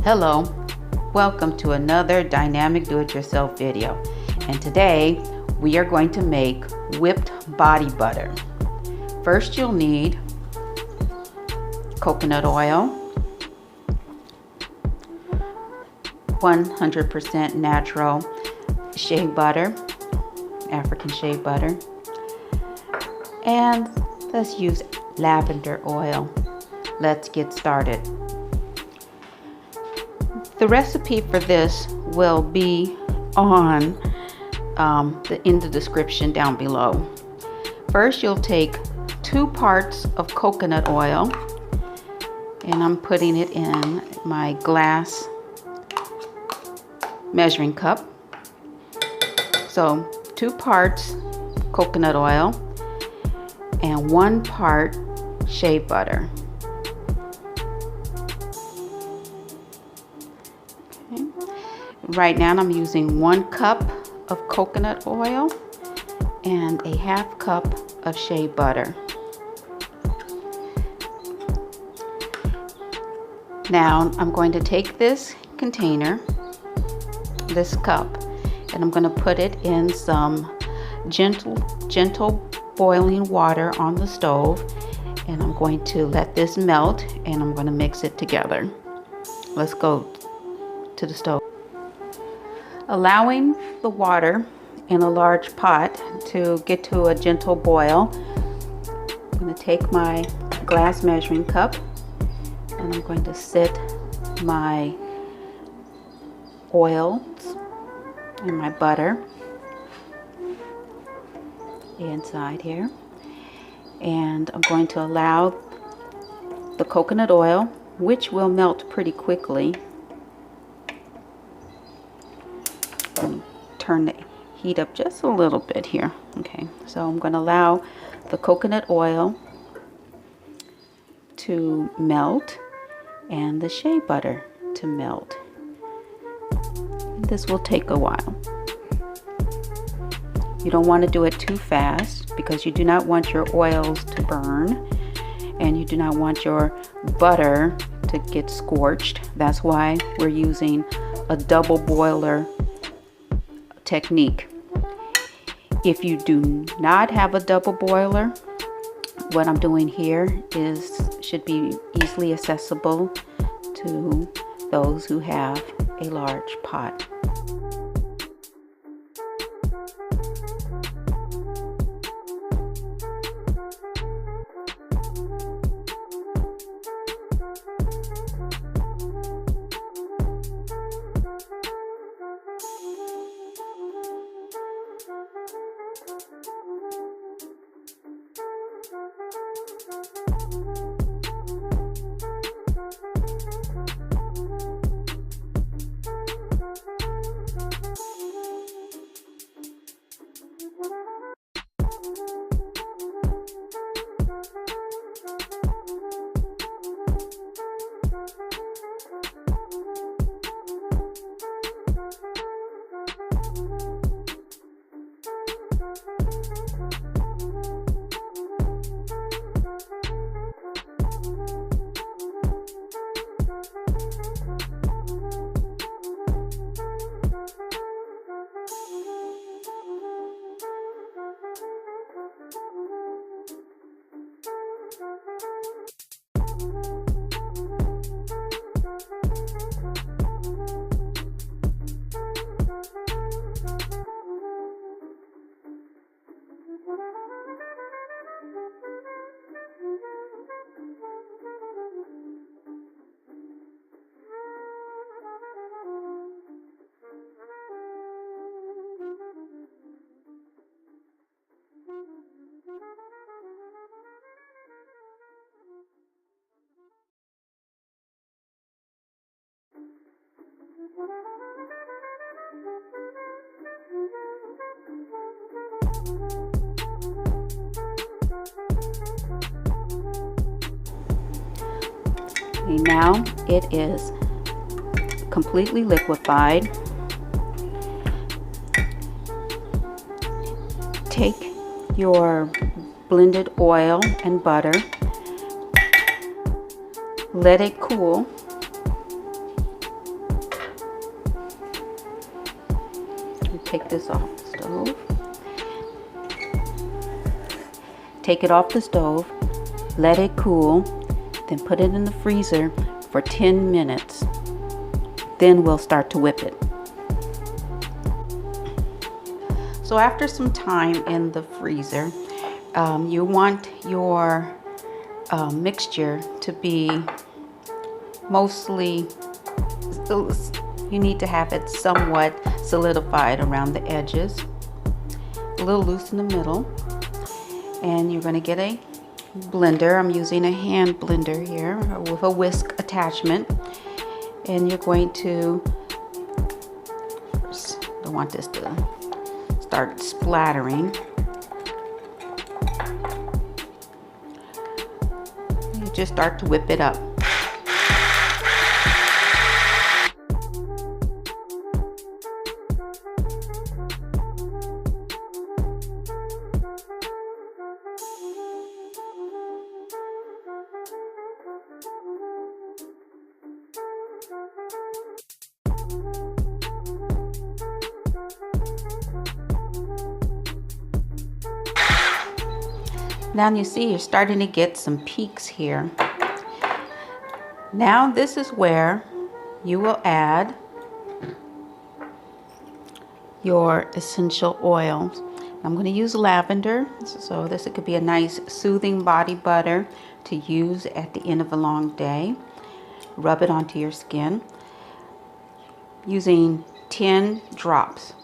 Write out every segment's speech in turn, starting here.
Hello, welcome to another dynamic do-it-yourself video, and today we are going to make whipped body butter. First you'll need coconut oil, 100% natural shea butter, African shea butter, and let's use lavender oil. Let's get started. The recipe for this will be on in the description down below. First, you'll take 2 parts of coconut oil, and I'm putting it in my glass measuring cup. So 2 parts coconut oil and 1 part shea butter. Right now I'm using 1 cup of coconut oil and a 1/2 cup of shea butter. Now I'm going to take this container, this cup, and I'm going to put it in some gentle boiling water on the stove, and I'm going to let this melt, and I'm going to mix it together. Let's go to the stove. Allowing the water in a large pot to get to a gentle boil, I'm going to take my glass measuring cup and I'm going to set my oils and my butter inside here, and I'm going to allow the coconut oil, which will melt pretty quickly. Turn the heat up just a little bit here. Okay, so I'm going to allow the coconut oil to melt and the shea butter to melt. This will take a while. You don't want to do it too fast because you do not want your oils to burn, and you do not want your butter to get scorched. That's why we're using a double boiler technique. If you do not have a double boiler, what I'm doing here should be easily accessible to those who have a large pot. Okay, now it is completely liquefied. Take your blended oil and butter, let it cool, take this off the stove. Take it off the stove, let it cool, then put it in the freezer for 10 minutes. Then we'll start to whip it. So after some time in the freezer, you want your mixture to be mostly, you need to have it somewhat solidified around the edges, a little loose in the middle. And you're going to get a blender. I'm using a hand blender here with a whisk attachment. And you're going to, first, I want this to start splattering. You just start to whip it up. Now you see you're starting to get some peaks here. Now this is where you will add your essential oils. I'm going to use lavender, so this could be a nice soothing body butter to use at the end of a long day. Rub it onto your skin using 10 drops.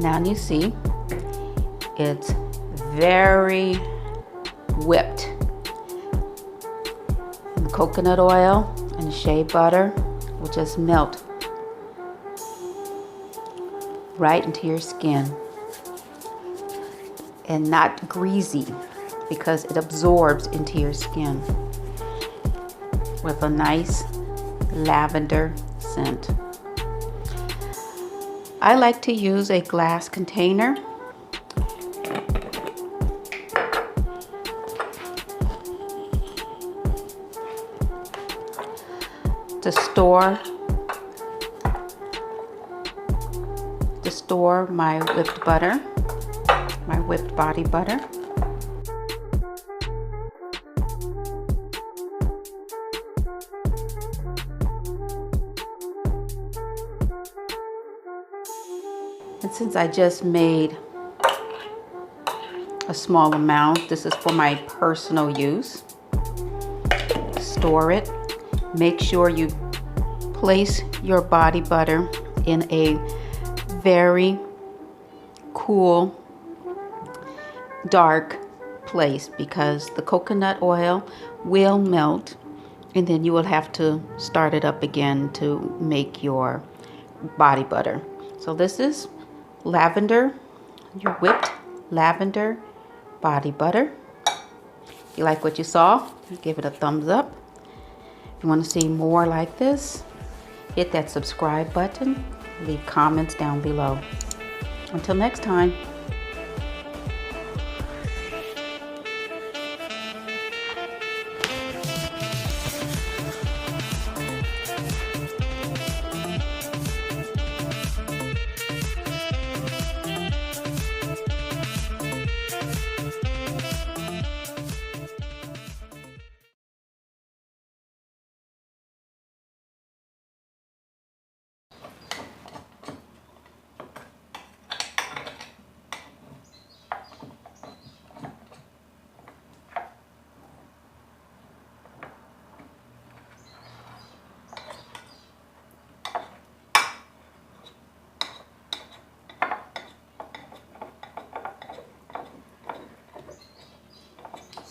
Now you see it's very whipped. The coconut oil and the shea butter will just melt right into your skin, and not greasy because it absorbs into your skin with a nice lavender scent. I like to use a glass container. To store my whipped butter, my whipped body butter. And since I just made a small amount, this is for my personal use. Store it. Make sure you place your body butter in a very cool, dark place, because the coconut oil will melt and then you will have to start it up again to make your body butter. So this is lavender, your whipped lavender body butter. If you like what you saw, give it a thumbs up. If you want to see more like this, hit that subscribe button. Leave comments down below. Until next time.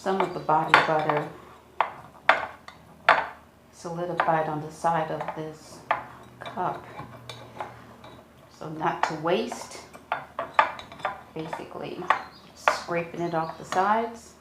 some of the body butter solidified on the side of this cup. So not to waste, basically scraping it off the sides.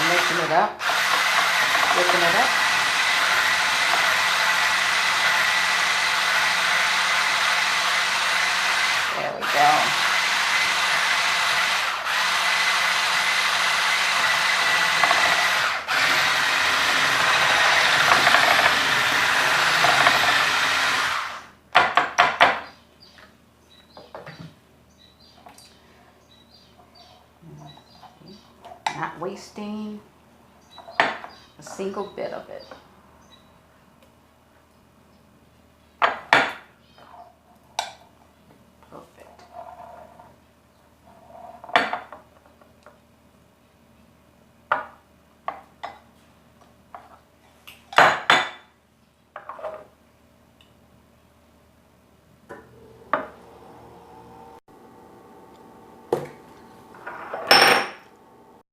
Mixing it up, whipping it up. There we go. Not wasting a single bit of it.